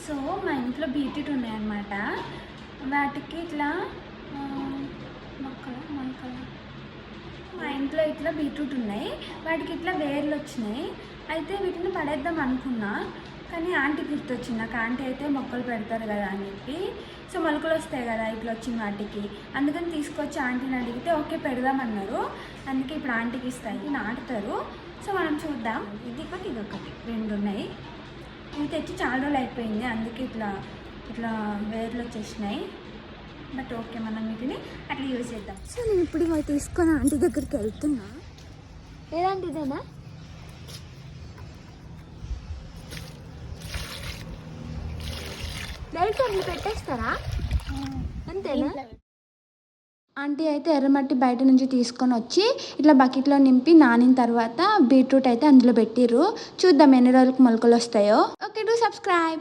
So మా ఇంట్లో beetroot ఉన్నాయన్నమాట. వాటికి ఇట్లా మొక్కలు మా ఇంట్లో ఇట్లా బీట్రూట్ ఉన్నాయి. వాటికి ఇట్లా వేర్లు వచ్చినాయి. అయితే వీటిని పడేద్దాం అనుకున్నా, కానీ ఆంటీ గుర్తొచ్చింది నాకు. ఆంటీ అయితే మొక్కలు పెడతారు కదా అని చెప్పి, సో మొలకలు వస్తాయి కదా ఇట్లా వచ్చిన వాటికి, అందుకని తీసుకొచ్చి ఆంటీని అడిగితే ఓకే పెడదామన్నారు. అందుకే ఇప్పుడు ఆంటీకి ఇస్తాయి, నాటుతారు. సో మనం చూద్దాం. ఇది ఒకటి ఇది ఒకటి రెండు ఉన్నాయి. ఇవి తెచ్చి చాలా రోజులు అయిపోయింది, అందుకే ఇట్లా ఇట్లా వేర్లు వచ్చేసినాయి. బట్ ఓకే, మనం వీటిని అట్లా యూజ్ చేద్దాం. సో నేను ఇప్పుడు ఇవి తీసుకొని ఆంటీ దగ్గరికి వెళ్తున్నా. ఏదంటే ఇదేనా? డైరెక్ట్ అన్ని పెట్టేస్తారా? అంతేనా? ఆంటీ అయితే ఎర్రమట్టి బయట నుంచి తీసుకొని వచ్చి ఇట్లా బకెట్లో నింపి నానిన తర్వాత బీట్రూట్ అయితే అందులో పెట్టిర్రు. చూద్దాం ఎన్ని రోజులకు మొలకలు వస్తాయో. Okay, do subscribe.